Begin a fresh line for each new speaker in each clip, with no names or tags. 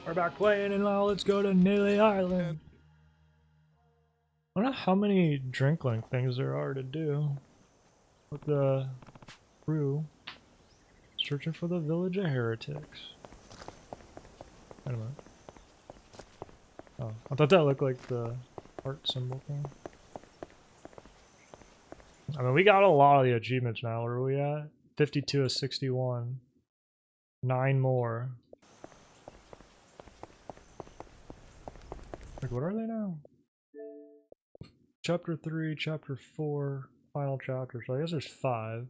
We're back playing and now let's go to Neely Island. I don't know how many drink link things there are to do with the crew. Searching for the village of heretics. Wait a minute. Oh, I thought that looked like the heart symbol thing. I mean, we got a lot of the achievements now. Where are we at? 52 of 61. 9 more. Like, what are they now? Chapter 3, Chapter 4, final chapter. So I guess there's 5.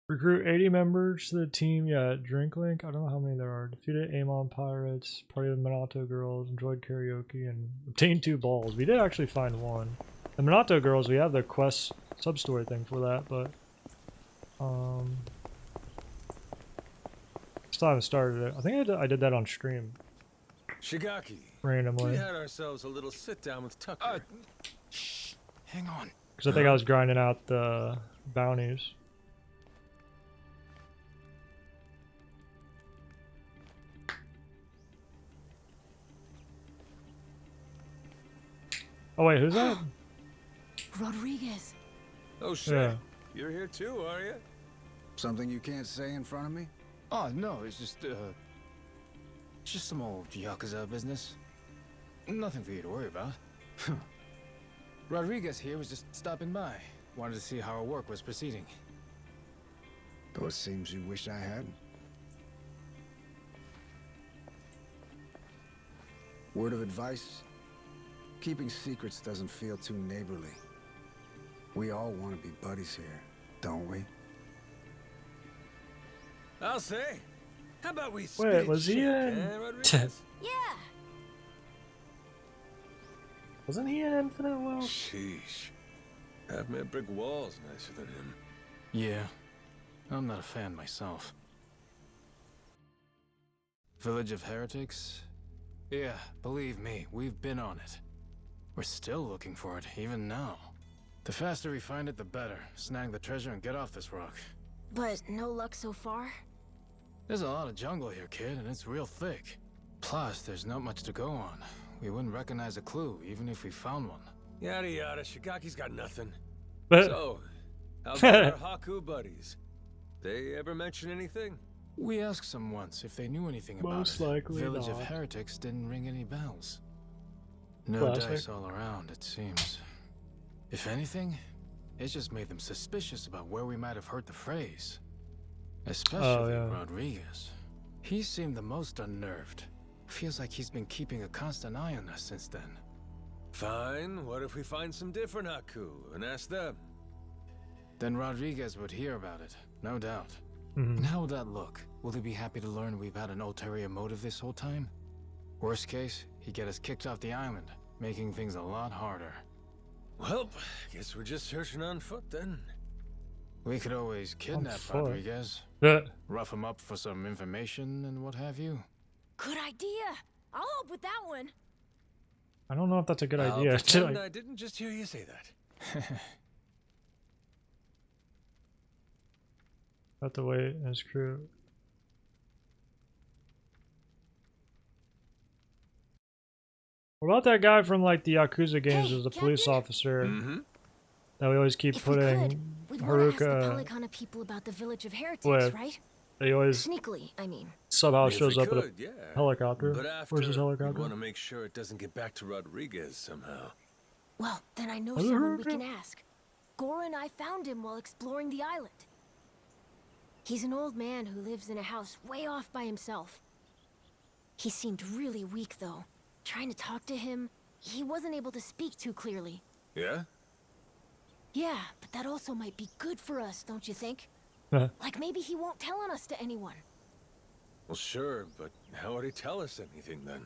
Recruit 80 members to the team. Yeah, Drink Link. I don't know how many there are. Defeated Amon Pirates. Party with Minato Girls. Enjoyed karaoke. And obtained 2 balls. We did actually find 1. The Minato Girls, we have the quest sub-story thing for that, but... still haven't started it. I think I did that on stream.
Shigaki.
Randomly.
We had ourselves a little sit-down with Tucker.
Shh. Hang on.
Because I think I was grinding out the bounties. Oh wait, who's that?
Rodriguez.
Oh shit.
Yeah.
You're here too, are you?
Something you can't say in front of me? Oh, no, it's just some old Yakuza business. Nothing for you to worry about. Rodriguez here was just stopping by. Wanted to see how our work was proceeding. Though it seems you wish I hadn't. Word of advice? Keeping secrets doesn't feel too neighborly. We all want to be buddies here, don't we?
I'll say. How about we
Wait, was he in?
Yeah.
Wasn't he in Infinite Wealth?
Sheesh. I've met brick walls nicer than him.
Yeah. I'm not a fan myself. Village of Heretics? Yeah, believe me, we've been on it. We're still looking for it, even now. The faster we find it, the better. Snag the treasure and get off this rock.
But no luck so far?
There's a lot of jungle here, kid, and it's real thick. Plus, there's not much to go on. We wouldn't recognize a clue, even if we found one.
Yada yada, Shigaki's got nothing.
But
So, how's our Haku buddies? They ever mention anything?
We asked some once if they knew anything about
Most
it.
likely
Village of
not.
Heretics didn't ring any bells. No
Classic.
dice all around, it seems. If anything, it just made them suspicious about where we might have heard the phrase. Especially Rodriguez. He seemed the most unnerved. Feels like he's been keeping a constant eye on us since then.
Fine, what if we find some different Haku and ask them?
Then Rodriguez would hear about it, no doubt.
Mhm.
And how would that look? Will he be happy to learn we've had an ulterior motive this whole time? Worst case, he'd get us kicked off the island, making things a lot harder.
Well, guess we're just searching on foot then.
We could always kidnap
foot.
Rodriguez,
Yeah.
rough him up for some information and what have you.
Good idea. I'll help with that one.
I don't know if that's a good
I'll
idea.
pretend I didn't just hear you say that.
Have to wait and his crew. What about that guy from like the Yakuza games
Hey,
as a police
Captain?
officer
Mm-hmm.
that we always keep
If we could,
putting
we'd want to ask the
Haruka.
Pelicana people about the Village of Heretics,
What?
right?
They always
Sneakily, I mean.
somehow
If
shows
we
up in a
could, yeah.
helicopter.
But after,
Where's his
we
helicopter?
want to make sure it doesn't get back to Rodriguez somehow.
Well, then I know
Hello,
someone we
Haruka?
can ask. Gora and I found him while exploring the island. He's an old man who lives in a house way off by himself. He seemed really weak, though. Trying to talk to him, he wasn't able to speak too clearly.
Yeah?
Yeah, but that also might be good for us, don't you think? Like maybe he won't tell on us to anyone.
Well, sure, but how would he tell us anything then?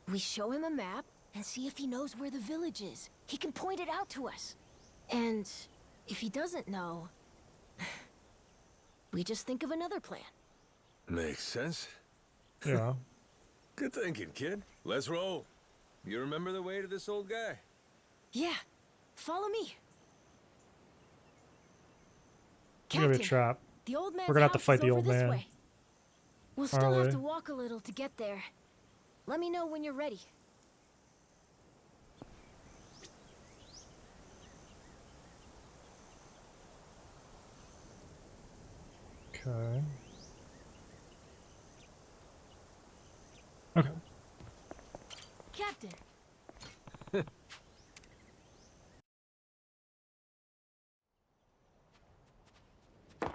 We show him a map and see if he knows where the village is. He can point it out to us. And if he doesn't know, we just think of another plan.
Makes sense.
Yeah.
Good thinking, kid. Let's roll. You remember the way to this old guy?
Yeah, follow me.
It's gonna be a
Captain,
trap.
the old man's
We're gonna have to
house
fight
is
the
over
old
this
man.
way. We'll still
Aren't
have
we?
to walk a little to get there. Let me know when you're ready.
Okay. Okay.
Captain.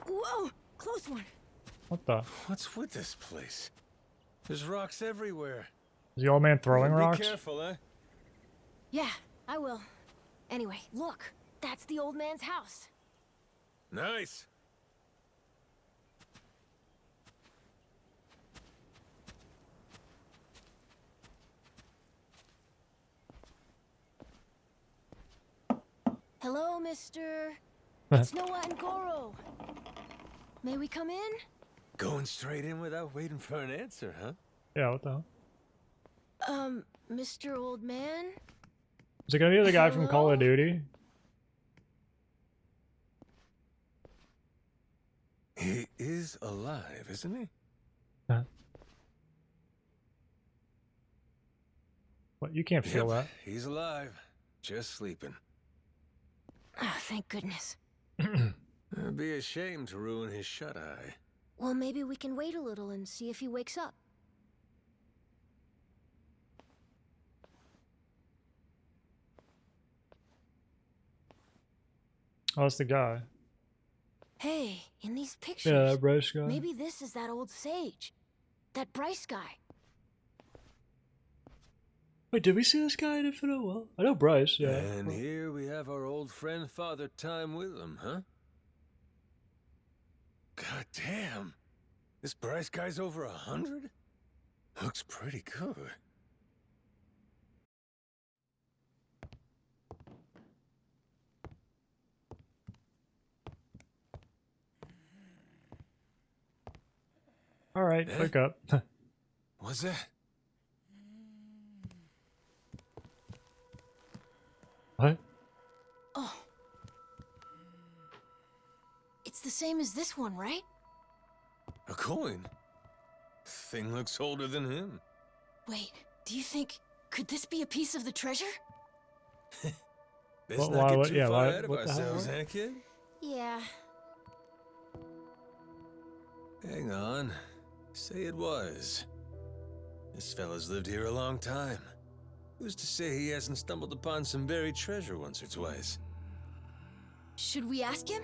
Whoa! Close one.
What the?
What's with this place? There's rocks everywhere.
Is the old man throwing
Be
rocks?
careful, eh?
Yeah, I will. Anyway, look. That's the old man's house.
Nice.
Hello, Mr. It's Noah and Goro. May we come in?
Going straight in without waiting for an answer, huh?
Yeah, what the hell?
Mr. Old Man?
Is it gonna be the guy from Call of
Hello?
Duty?
He is alive, isn't he?
Huh? What? You can't feel that.
He's alive. Just sleeping.
Oh, thank goodness.
It'd be a shame to ruin his shut-eye.
Well, maybe we can wait a little and see if he wakes up.
Oh, it's the guy.
Hey, in these pictures,
Yeah, that Bryce guy.
maybe this is that old sage. That Bryce guy.
Wait, did we see this guy in Infinite Well? I know Bryce, yeah.
And here we have our old friend Father Time with him, huh? God damn. This Bryce guy's over 100? Looks pretty good.
Alright, wake up.
What's that?
What?
Oh. It's the same as this one, right?
A coin? Thing looks older than him.
Wait, do you think... Could this be a piece of the treasure?
Let's
What-
not
why-
get
what-
too
yeah,
far
why-
ahead of
what the hell,
ourselves,
what?
eh, kid?
Yeah.
Hang on. Say it was. This fella's lived here a long time. Who's to say he hasn't stumbled upon some buried treasure once or twice?
Should we ask him?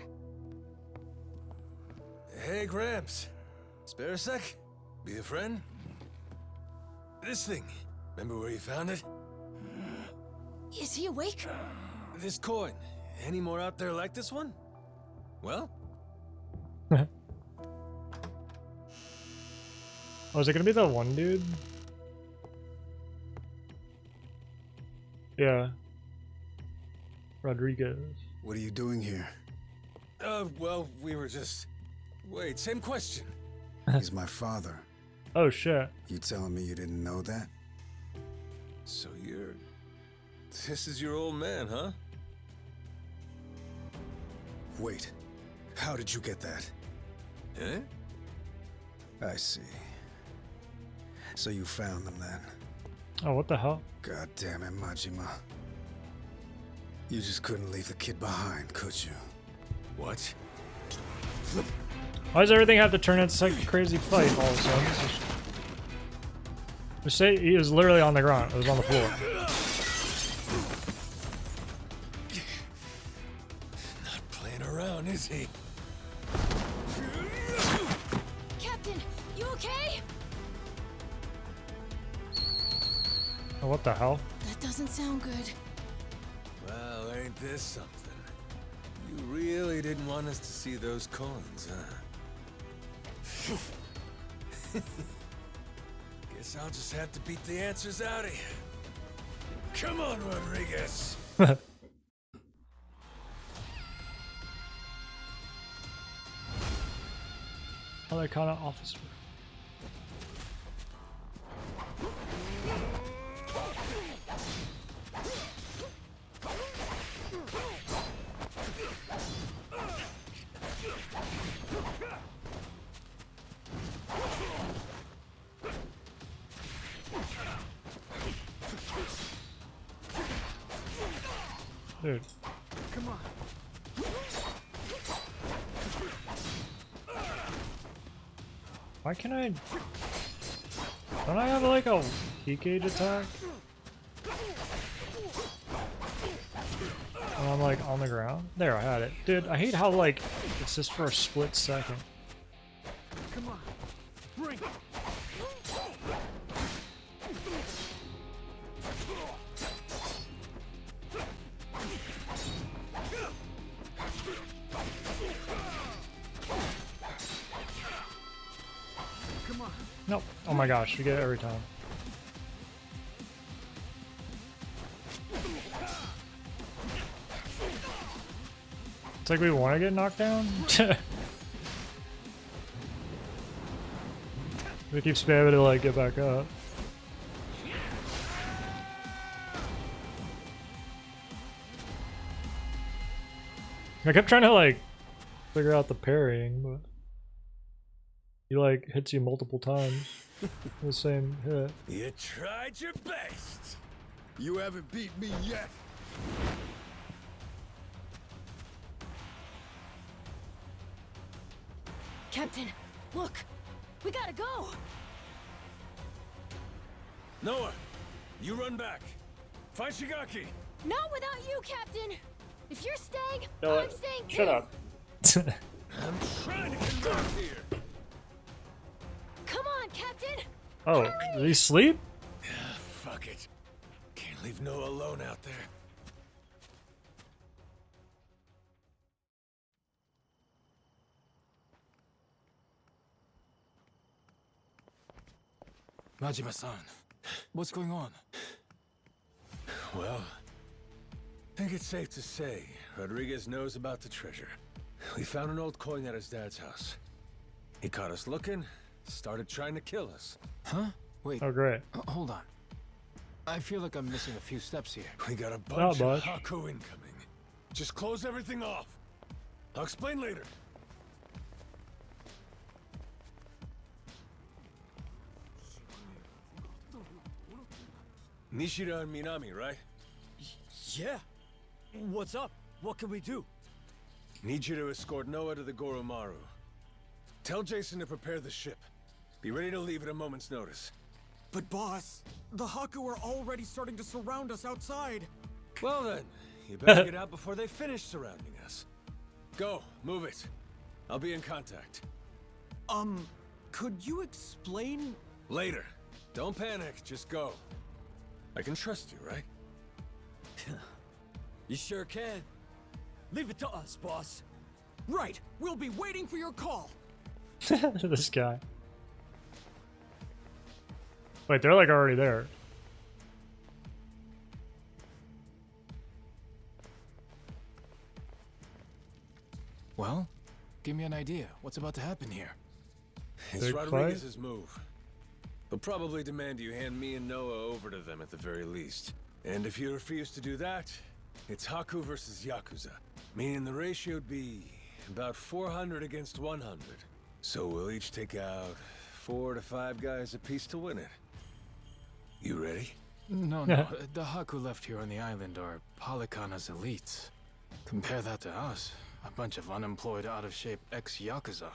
Hey, Gramps. Spare a sec? Be a friend? This thing. Remember where you found it?
Is he awake?
This coin. Any more out there like this one? Well?
Oh, is it gonna be that one dude? Yeah. Rodriguez.
What are you doing here?
Well, we were just... Wait, same question.
He's my father.
Oh shit.
You telling me you didn't know that?
So you're... This is your old man, huh?
Wait, how did you get that?
Eh?
I see. So you found them then?
Oh, what the hell?
God damn it, Majima. You just couldn't leave the kid behind, could you?
What?
Why does everything have to turn into such a crazy fight all of a sudden? Just say he was literally on the ground. It was on the floor.
Not playing around, is he?
Captain, you okay?
Oh, what the hell?
That doesn't sound good.
Well, ain't this something? You really didn't want us to see those coins, huh? Guess I'll just have to beat the answers out of you. Come on, Rodriguez.
Other kind of officer. Dude.
Come on.
Why can I... Don't I have like a heat gauge attack? When I'm like on the ground? There, I had it. Dude, I hate how like it's just for a split second.
Come on. Bring it. Come on.
Nope. Oh my gosh, we get it every time. It's like we want to get knocked down. We keep spamming to like get back up. I kept trying to like figure out the parrying, but he like hits you multiple times. The same hit.
You tried your best.
You haven't beat me yet.
Captain, look! We gotta go!
Noah, you run back. Find Shigaki.
Not without you, Captain! If you're staying,
No,
I'm staying too!
shut up.
I'm trying to get out here.
Come on, Captain!
Oh, did he sleep?
Fuck it. Can't leave Noah alone out there.
Majima-san, what's going on?
Well, I think it's safe to say Rodriguez knows about the treasure. We found an old coin at his dad's house. He caught us looking, started trying to kill us.
Huh? Wait,
Oh, great.
hold on. I feel like I'm missing a few steps here.
We got a bunch of
much.
Haku incoming. Just close everything off. I'll explain later. Nishida and Minami, right?
Yeah. What's up? What can we do?
Need you to escort Noah to the Goromaru. Tell Jason to prepare the ship. Be ready to leave at a moment's notice.
But boss, the Haku are already starting to surround us outside.
Well then, you better get out before they finish surrounding us. Go, move it. I'll be in contact.
Could you explain?
Later. Don't panic, just go. I can trust you, right?
You sure can. Leave it to us, boss. Right, we'll be waiting for your call.
This guy. Wait, they're like already there.
Well, give me an idea. What's about to happen here?
It's
Big
Rodriguez's move. He'll probably demand you hand me and Noah over to them at the very least. And if you refuse to do that, it's Haku versus Yakuza. Meaning the ratio'd be about 400 against 100. So we'll each take out 4 to 5 guys apiece to win it. You ready?
No, no. The Haku left here on the island are Polycana's elites. Compare that to us. A bunch of unemployed, out-of-shape ex-Yakuza.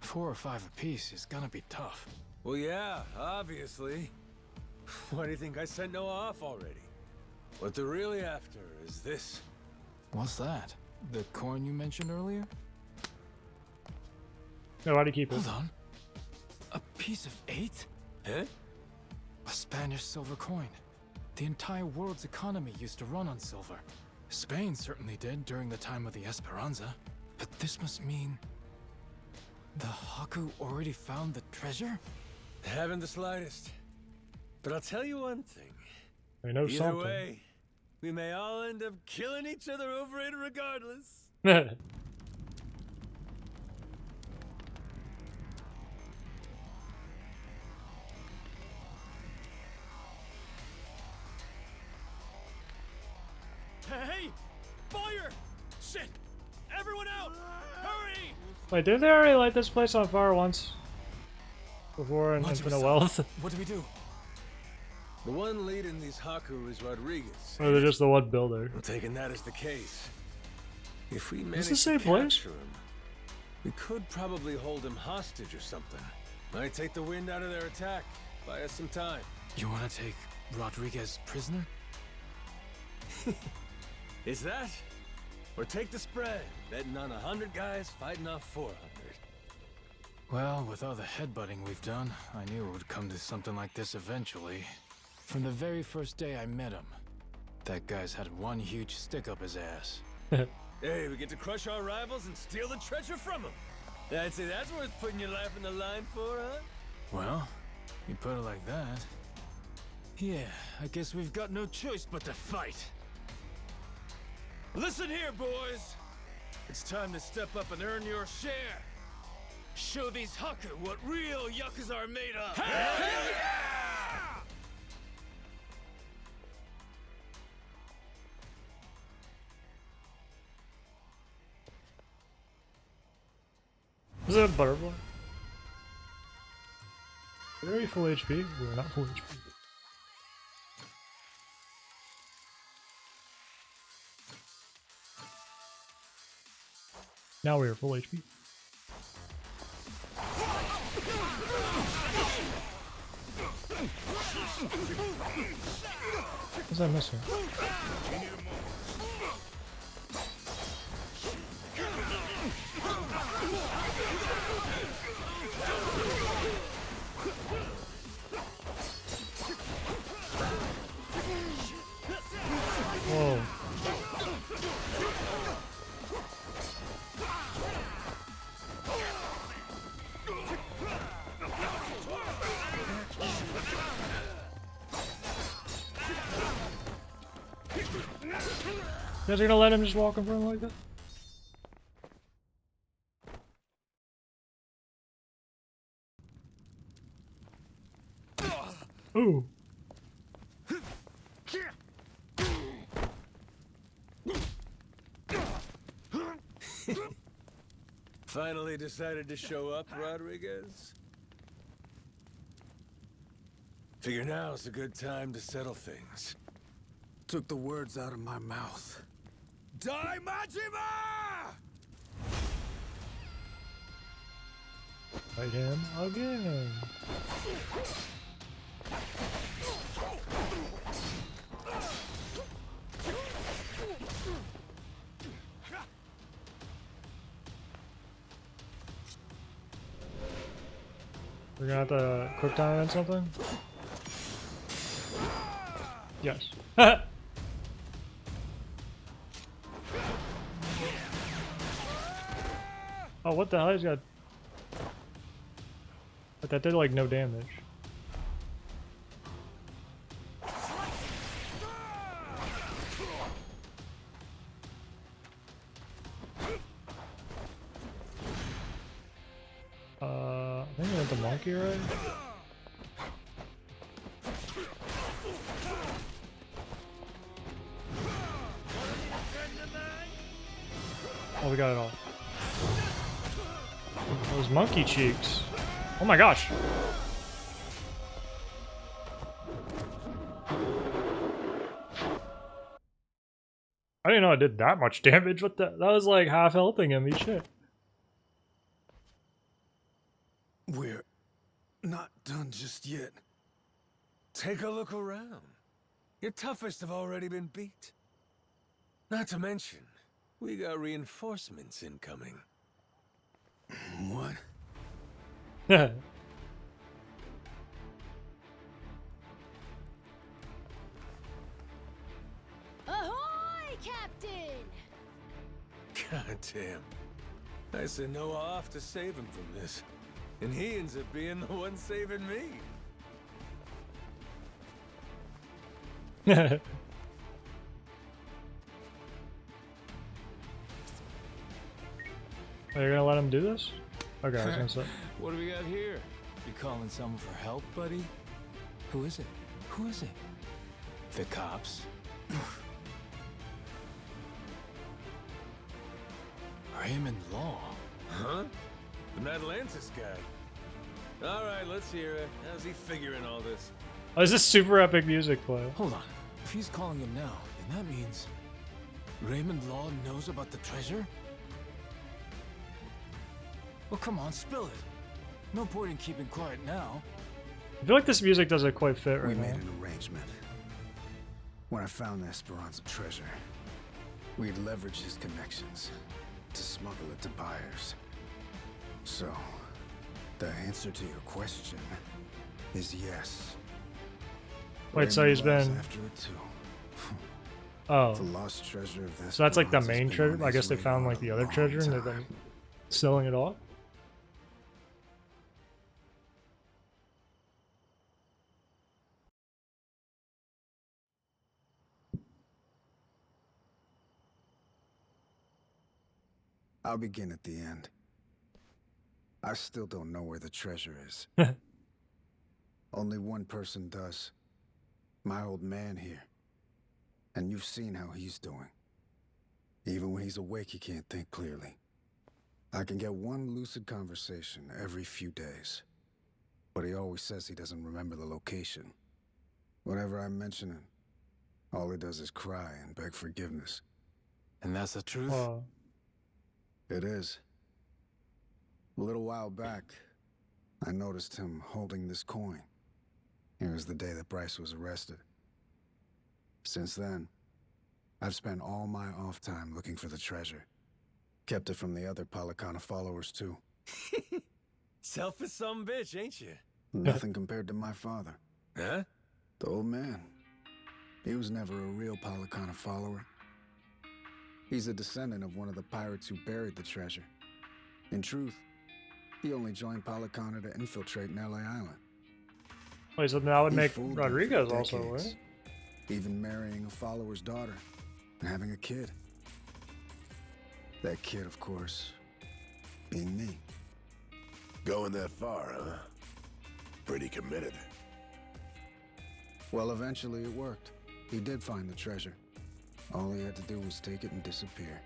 4 or 5 apiece is gonna be tough.
Well, yeah, obviously. Why do you think I sent Noah off already? What they're really after is this.
What's that? The coin you mentioned earlier?
No, why do you keep it?
Hold on. A piece of 8?
Huh?
A Spanish silver coin. The entire world's economy used to run on silver. Spain certainly did during the time of the Esperanza. But this must mean... the Haku already found the treasure?
Haven't the slightest. But I'll tell you one thing.
I know
Either
something.
way, we may all end up killing each other over it regardless.
Hey! Fire! Shit! Everyone out! Hurry!
Wait, didn't they already light this place on fire once? Before in Infinite
Majima-san,
Wealth?
What do we do?
The one leading these Haku is Rodriguez.
Or they're just the one builder.
I'm taking that as the case. If we
Is
manage
this the
to
same place?
capture him, we could probably hold him hostage or something. Might take the wind out of their attack. Buy us some time.
You want to take Rodriguez prisoner?
Is that? Or take the spread, betting on 100 guys fighting off 400.
Well, with all the headbutting we've done, I knew it would come to something like this eventually. From the very first day I met him, that guy's had one huge stick up his ass.
Hey, we get to crush our rivals and steal the treasure from them. I'd say that's worth putting your life in the line for, huh?
Well, you put it like that. Yeah, I guess we've got no choice but to fight.
Listen here, boys. It's time to step up and earn your share. Show these Haku what real Yakuza are made of. Hell yeah!
Is that a butterfly? Are we full HP? We're not full HP. Now we are full HP. What's that missing? Whoa. You guys are gonna let him just walk in front like that? Ooh.
Finally decided to show up, Rodriguez? Figure now's a good time to settle things.
Took the words out of my mouth.
Die, Majima!
Fight him again. We're gonna have to quick time on something? Yes. Oh, what the hell? He's got. But that did like no damage. I think I went the monkey, right? Oh, we got it all. Those monkey cheeks. Oh my gosh. I didn't know I did that much damage. What the? That was like half healthing him. Each shit.
We're not done just yet.
Take a look around. Your toughest have already been beat. Not to mention, we got reinforcements incoming.
What?
Ahoy, Captain!
God damn. I sent Noah off to save him from this. And he ends up being the one saving me.
Are you gonna let him do this? Okay, I was gonna say.
What do we got here? You calling someone for help, buddy? Who is it? Who is it? The cops? Raymond Law?
Huh? The Atlantis guy. All right, let's hear it. How's he figuring all this?
Why is this super epic music play?
Hold on. If he's calling him now, then that means Raymond Law knows about the treasure? Well, come on, spill it. No point in keeping quiet now.
I feel like this music doesn't quite fit
We
right
made
now.
an arrangement. When I found the Esperanza treasure, we'd leverage his connections to smuggle it to buyers. So, the answer to your question is yes.
Wait, so he's
Raymond
been...
was after it too.
Oh.
The lost treasure of the
So that's like the
Esperanza's
main
been
treasure?
on
I
his
guess they found
radar
like the
a
other
long
treasure and they've
time.
been selling it off?
I'll begin at the end. I still don't know where the treasure is. Only one person does. My old man here. And you've seen how he's doing. Even when he's awake, he can't think clearly. I can get one lucid conversation every few days. But he always says he doesn't remember the location. Whenever I mention it, all he does is cry and beg forgiveness.
And that's the truth?
Oh.
It is. A little while back, I noticed him holding this coin. It was the day that Bryce was arrested. Since then, I've spent all my off time looking for the treasure. Kept it from the other Palicana followers, too.
Selfish some bitch, ain't you?
Nothing compared to my father.
Huh?
The old man. He was never a real Palicana follower. He's a descendant of one of the pirates who buried the treasure. In truth, he only joined Palicana to infiltrate Nelly Island.
Wait, so that would
He
make
fooled them for
Rodriguez also,
decades,
right?
even marrying a follower's daughter and having a kid. That kid, of course, being me.
Going that far, huh? Pretty committed.
Well, eventually it worked. He did find the treasure. All he had to do was take it and disappear.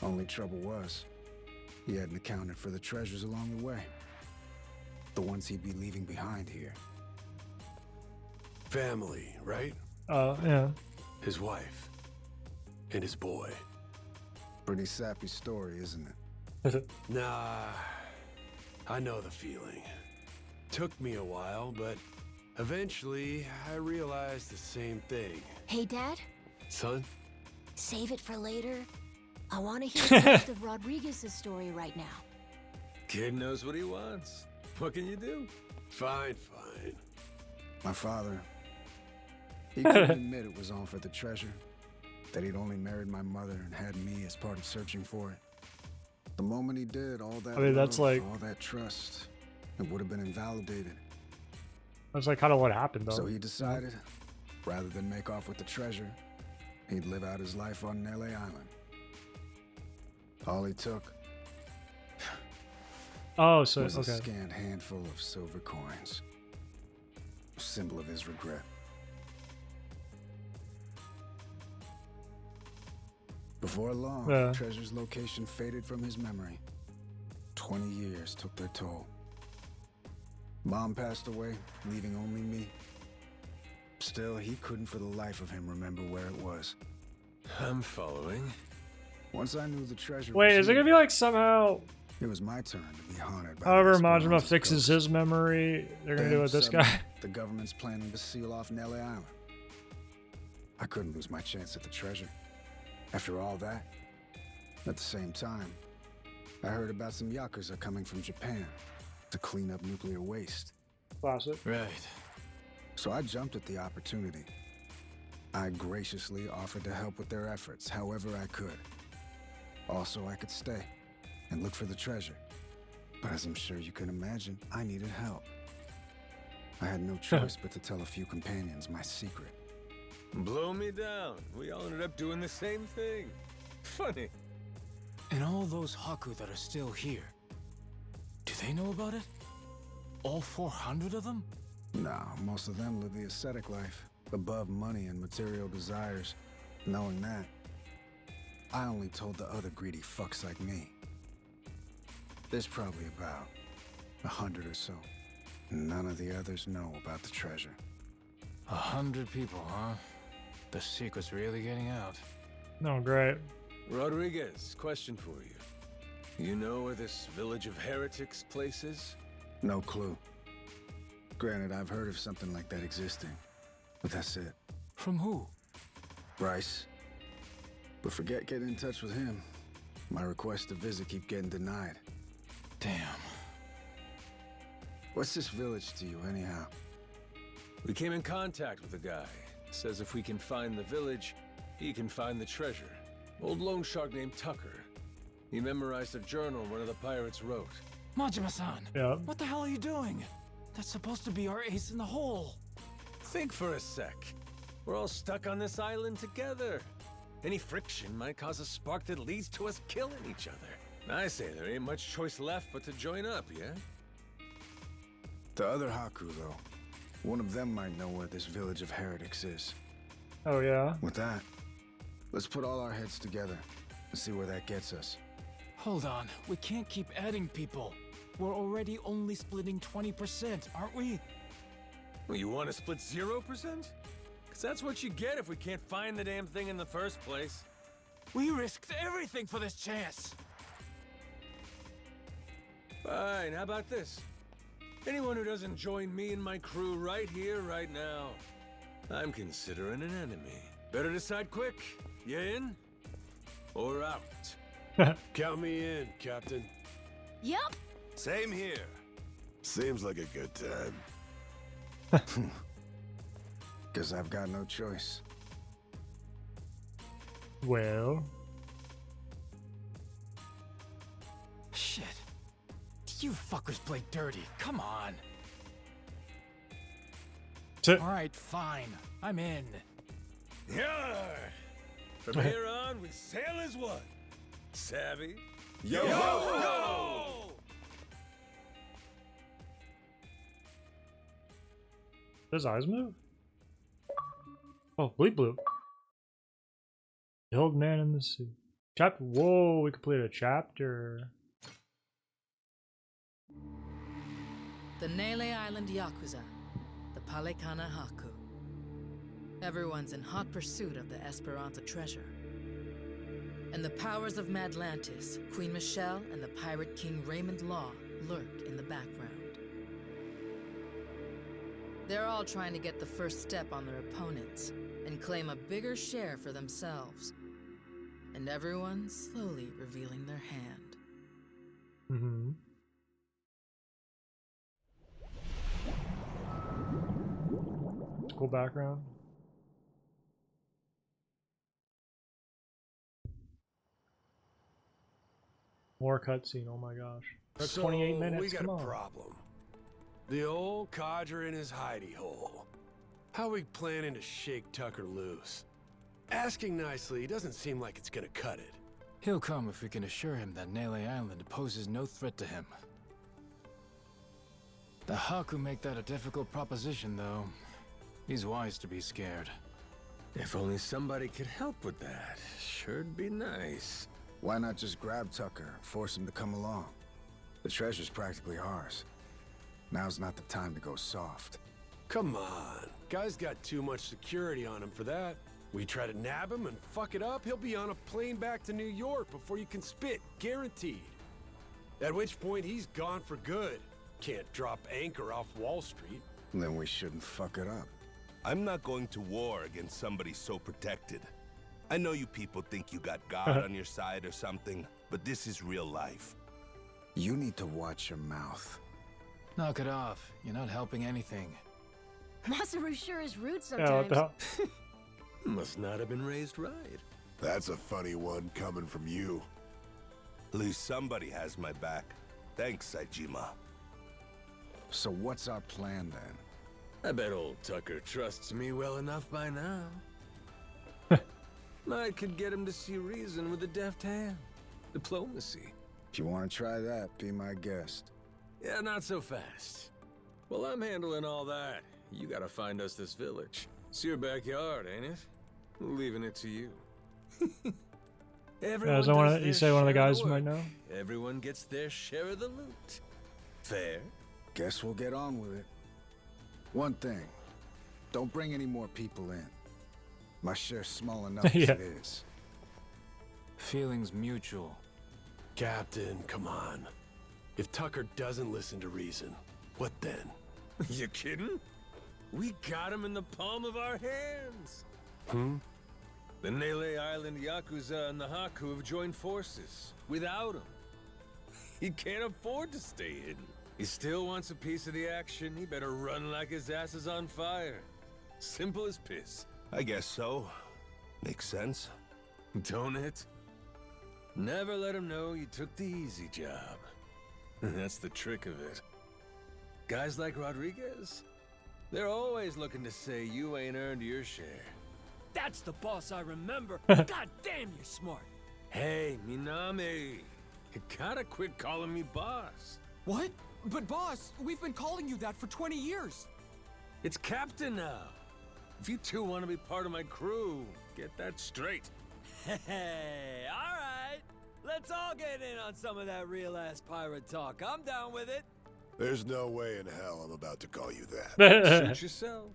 Only trouble was, he hadn't accounted for the treasures along the way. The ones he'd be leaving behind here.
Family, right?
Yeah.
His wife. And his boy.
Pretty sappy story, isn't it?
Nah, I know the feeling. Took me a while, but eventually I realized the same thing.
Hey, Dad?
Son?
Save it for later. I want to hear the rest of Rodriguez's story right now.
Kid knows what he wants. What can you do?
Fine, fine.
My father, he couldn't admit it was all for the treasure. That he'd only married my mother and had me as part of searching for it. The moment he did, all that
I mean, that's
love,
like...
all that trust, it would have been invalidated.
That's like kind of what happened, though.
So he decided, rather than make off with the treasure, he'd live out his life on Nelly Island. All he took
Oh, so,
was a
okay.
scant handful of silver coins. A symbol of his regret. Before long,
Yeah.
the treasure's location faded from his memory. 20 years took their toll. Mom passed away, leaving only me. Still, he couldn't for the life of him remember where it was.
I'm following.
Once I knew the treasure
Wait,
was
is it
here,
gonna be like somehow...
it was my turn to be haunted by
However
the
Majima
Esperanza's
fixes
ghost.
his memory, they're gonna do
Then,
with this
suddenly,
guy.
The government's planning to seal off Nelly Island. I couldn't lose my chance at the treasure. After all that, at the same time, I heard about some Yakuza coming from Japan to clean up nuclear waste.
Classic.
Right.
So I jumped at the opportunity. I graciously offered to help with their efforts however I could. Also, I could stay and look for the treasure. But as I'm sure you can imagine, I needed help. I had no choice but to tell a few companions my secret.
Blow me down. We all ended up doing the same thing. Funny.
And all those Haku that are still here, do they know about it? All 400 of them?
No, most of them live the ascetic life, above money and material desires. Knowing that, I only told the other greedy fucks like me. There's probably about 100 or so. None of the others know about the treasure.
100 people, huh? The secret's really getting out.
No, great.
Rodriguez, question for you. You know where this village of heretics place is?
No clue. Granted, I've heard of something like that existing, but that's it.
From who?
Bryce. But forget getting in touch with him. My requests to visit keep getting denied.
Damn.
What's this village to you, anyhow?
We came in contact with a guy. Says if we can find the village, he can find the treasure. Old loan shark named Tucker. He memorized a journal one of the pirates wrote.
Majima-san,
Yeah.
what the hell are you doing? That's supposed to be our ace in the hole.
Think for a sec. We're all stuck on this island together. Any friction might cause a spark that leads to us killing each other. I say there ain't much choice left but to join up, yeah?
The other Haku, though. One of them might know where this village of heretics is.
Oh, yeah?
With that, let's put all our heads together and see where that gets us.
Hold on, we can't keep adding people. We're already only splitting 20%, aren't we?
Well, you want to split 0%? Because that's what you get if we can't find the damn thing in the first place.
We risked everything for this chance.
Fine, how about this? Anyone who doesn't join me and my crew right here, right now, I'm considering an enemy. Better decide quick. You in? Or out?
Count me in, Captain.
Yup.
Same here. Seems like a good time.
Guess I've got no choice.
Well,
Shit. You fuckers play dirty. Come on.
t-
All right, fine. I'm in.
Yar! From here on, we sail as one. Savvy?
Yo!
does eyes move? Oh, bleep bloop. The old man in the sea. Chapter. Whoa, we completed a chapter.
The Nele Island Yakuza, the Palekana Haku. Everyone's in hot pursuit of the Esperanza treasure. And the powers of Madlantis, Queen Michelle, and the pirate king Raymond Law lurk in the background. They're all trying to get the first step on their opponents and claim a bigger share for themselves. And everyone's slowly revealing their hand.
Mm-hmm. Cool background. More cutscene, oh my gosh. That's 28 minutes,
we got
come
a
on.
problem. The old codger in his hidey hole. How we planning to shake Tucker loose? Asking nicely doesn't seem like it's gonna cut it.
He'll come if we can assure him that Nele Island poses no threat to him. The Haku make that a difficult proposition, though. He's wise to be scared.
If only somebody could help with that. Sure'd be nice.
Why not just grab Tucker and force him to come along? The treasure's practically ours. Now's not the time to go soft.
Come on. Guy's got too much security on him for that. We try to nab him and fuck it up, he'll be on a plane back to New York before you can spit, guaranteed. At which point, he's gone for good. Can't drop anchor off Wall Street.
Then we shouldn't fuck it up.
I'm not going to war against somebody so protected. I know you people think you got God on your side or something, but this is real life.
You need to watch your mouth.
Knock it off. You're not helping anything.
Masaru sure is rude
Yeah, what
sometimes.
the hell?
Must not have been raised right.
That's a funny one coming from you. At least somebody has my back. Thanks, Saejima.
So what's our plan then?
I bet old Tucker trusts me well enough by now. I could get him to see reason with a deft hand. Diplomacy.
If you want to try that, be my guest.
Yeah, not so fast. Well, I'm handling all that. You gotta find us this village. It's your backyard, ain't it? Leaving it to you. Everyone
Yeah, is that one
does
of, you
their
say one of the
share
guys
work.
might know?
Everyone gets their share of the loot. Fair?
Guess we'll get on with it. One thing, don't bring any more people in. My share's small enough
Yeah.
as it is.
Feelings mutual.
Captain, come on. If Tucker doesn't listen to reason, what then?
You kidding? We got him in the palm of our hands. The Nele Island Yakuza and the Haku have joined forces. Without him, he can't afford to stay hidden. He still wants a piece of the action. He better run like his ass is on fire. Simple as piss.
I guess so. Makes sense.
Don't it? Never let him know you took the easy job. That's the trick of it. Guys like Rodriguez, they're always looking to say you ain't earned your share.
That's the boss I remember. God damn, you're smart.
Hey, Minami, you gotta quit calling me boss.
What? But boss, we've been calling you that for 20 years.
It's Captain now. If you two want to be part of my crew, get that straight.
Hey, all right. Let's all get in on some of that real-ass pirate talk. I'm down with it.
There's no way in hell I'm about to call you that.
Suit yourself.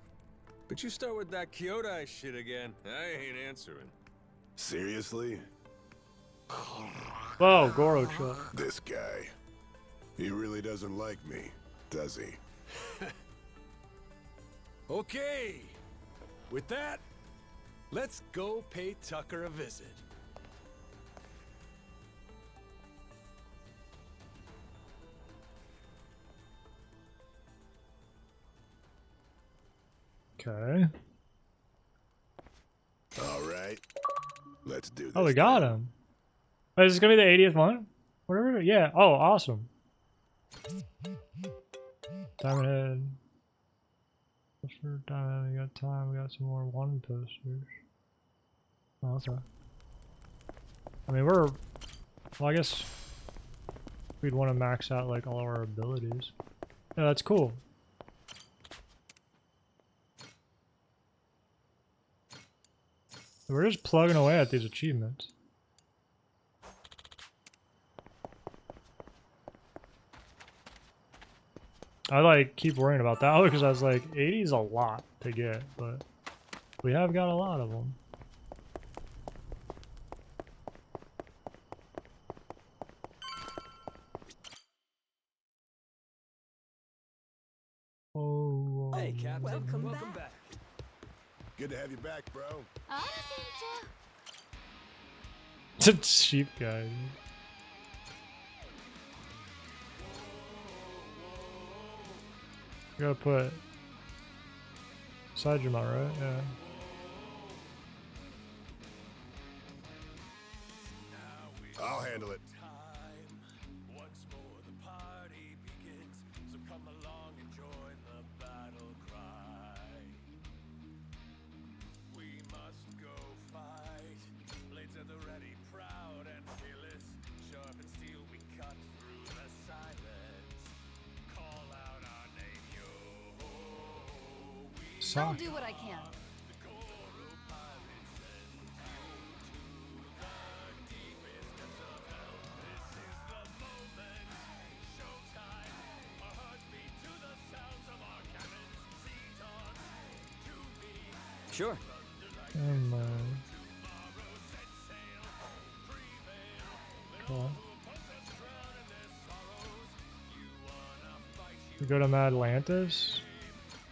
But you start with that Kyodai shit again, I ain't answering.
Seriously?
Whoa, Goro truck.
This guy. He really doesn't like me, does he?
Okay. With that, let's go pay Tucker a visit.
Okay.
All right. Let's do this.
Oh, we got him. Wait, is this gonna be the 80th one? Whatever. Yeah. Oh, awesome. Diamond Head. Poster, Diamond Head. We got time. We got some more wanted posters. Oh, okay. I mean, we're. Well, I guess we'd want to max out like all our abilities. Yeah, that's cool. We're just plugging away at these achievements. I like keep worrying about that because I was like 80 is a lot to get, but we have got a lot of them. Oh,
Hey, Captain. Welcome back.
Good to have you back, bro.
sheep guy. You gotta put side your mount, right? Yeah.
I'll handle it.
Once more the party begins, so come along and join the battle cry. We must go fight, blades at the ready, proud and fearless, sharp and steel we cut through the silence, call out our name, yo.
I'll do what I can.
Sure.
And, cool. We go to Atlantis.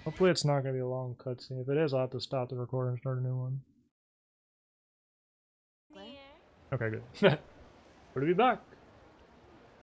Hopefully it's not going to be a long cutscene. If it is, I'll have to stop the recording and start a new one. Okay, good. Good to be back.